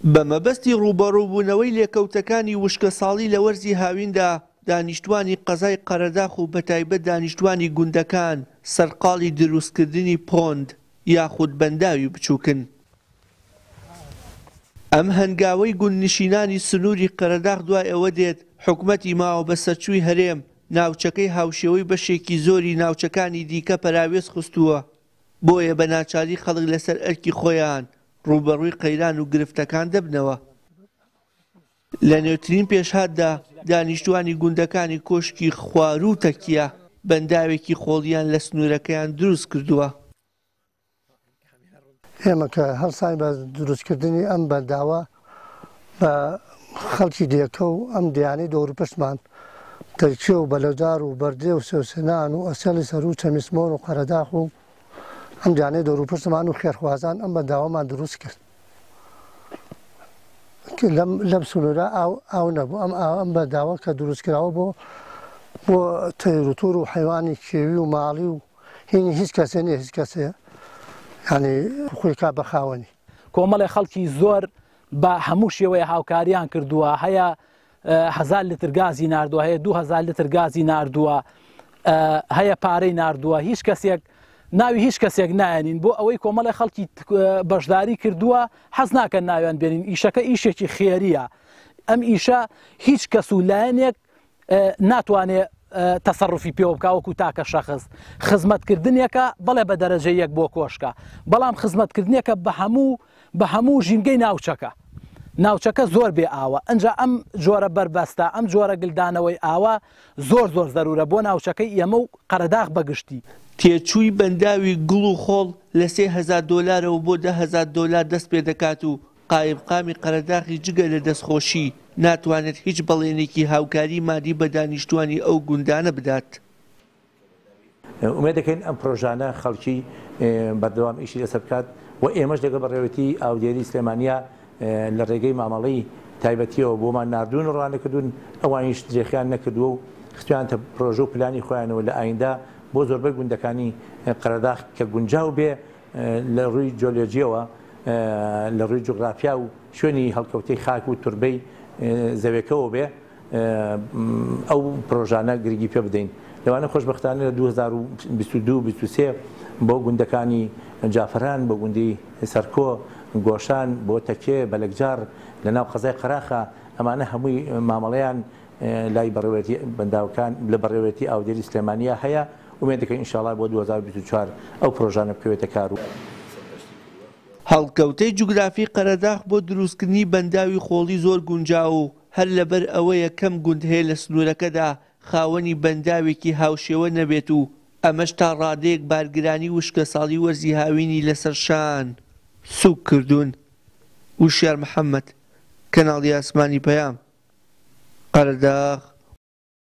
بەمەبەستی ڕوبەڕووبوونەوەی لێکەوتەکانی وشکە ساڵی لە وەرزی هاویندا دانیشتوانی قەزای قەرەداخ و بەتایبەت دانیشتوانی گوندەکان سەرقاڵی دروستکردنی پۆند یاخود بەنداوی بچووکن. ئەم هەنگاوەی گوندنشینانی سنووری قەرەداغ دوای ئەوە دێت حکومەتی ماوە بە سەرچووی هەرێم ناوچەکەی هاوشێوەی بەشێکی زۆری ناوچەکانی دیکە پەراوێز خستووە، بۆیە بە ناچاری خەڵک لەسەر ئەرکی خۆیان ڕوبەڕووی قەیران و گرفتەکان دەبنەوە. لە نێوترین پێشهاتدا دانیشتوانی گوندەکانی کۆشکی خوار و تەکیە بەنداوێکی خۆڵیان لە سنوورەکەیان دروست کردووە. ئێمە کە هەڵسای بە دروستکردنی ئەم بەنداوە بە خەڵکی دێکە و ئەم دیانەی دەوروپشتمان تەرکیە و بەلەودار و بەردێ و سێوسێنان و ئەسێڵی سەر و چەمیسمۆن و قەرەداخ و ئەم دیانەی دەوروپشتمان و خێرخوازان ئەم بەنداوەمان دروست کرد. لەم سنوورە ئاو نەبوو. ئەم بەنداوە کە دروستکراوە بۆ تەیروتور و حیوانی کێوی و ماڵی و هینی هیچ کەسێ نییە، هیچ کەسێ یعنی خۆی کا بە خاوەنی. کۆمەڵی خەڵکی زۆر بە هەموو شێوەیە هاوکاریان کردووە، هەیە 1000 لیتر گازی ناردووە، هەیە 2000 لیتر گازی ناردووە، هەیە پارەی ناردووە، هیچ کەسێک ناوی هیچ کەسێک نایەنین بۆ ئەوەی کۆمەڵی خەڵکی بەشداری کردووە حەز ناکەن ناویان بێنین. ئیشەکە ئیشێکی خێریە. ئەم ئیشە هیچ کەس و لایەنێک ناتوانێت تەسەڕوفی پێوە بکە وەکو تاکە شەخص. خزمەتکردنێکە بەڵێ بە دەرەجە یەک بۆ کۆشکە، بەڵام خزمەتکردنێکە بە هەموو ژینگەی ناوچەکە. ناوچەکە زۆر بێ ئاوە. ئەنجا ئەم جۆرە بربەستە، ئەم جۆرە گلدانەوەی ئاوە زۆر زەرورە بۆ ناوچەکەی ئێمە و قەرەداغ بەگشتی. تێچووی بەنداوی گوڵ و خۆڵ لە $3000 بۆ $10,000 دەست پێ دەکات و قایمقامی قەرەداغی جگە لە دەستخۆشی ناتوانێت هیچ بەڵێنێکی هاوکاری مادی بە دانیشتوانی ئەو گوندانە بدات. ئومێد دەکەین ئەم پرۆژانە خەڵکی بەردەوام ئیشی لەسەر بکات و ئێمەش لەگەڵ بەڕێوەتی ئاودێری سلێمانیە لە ڕێگەی مامەڵەی تایبەتیەوە بۆمان ناردوون و ڕوانەکردوون ئەوانیش درێخیان نەکردووە و خستویانتە پرۆژە و پلانی خۆیانەوە لە ئایندا بۆ زۆربەی گوندەکانی قەرەداغ کە گونجاو بێ لە ڕووی جیۆلۆجیەوە، لە ڕووی جوغرافیا و شوێنی هەڵکەوتەی خاک و توربەی زەویەکەەوە بێ ئەو پرۆژانە گرنگی پێ بدەین. لەوانە خۆشبەختانە لە 2022-23 بۆ گوندەکانی جافران، بۆ گوندی سەرکۆ، گۆشان، بۆ تەکێ، بەلەکجار لە ناو قەزای قەراخە، ئەمانە هەمووی مامەڵەیان لای بەڕێوەتی بەنداوەکان لە بەڕێوەتی ئاودێری سلێمانیە هەیە. ومێ دەکەین ئینشاڵڵا بۆ 2024 ئەو پرۆژانە بکەوێتە کار. و هەڵکەوتەی جوگرافی قەرەداغ بۆ دروستکردنی بەنداوی خۆڵی زۆر گونجاو و هەر لەبەر ئەوەیە کەم گوند هەیە لە سنوورەکەدا خاوەنی بەنداوێکی هاوشێوە نەبێت و ئەمەش تا ڕادەیەک بارگرانی وشکە ساڵی وەرزی هاوینی لەسەر شان سوک کردوون. وشیار محەممەد، کەناڵی ئاسمانی پەیام، قەرەداغ.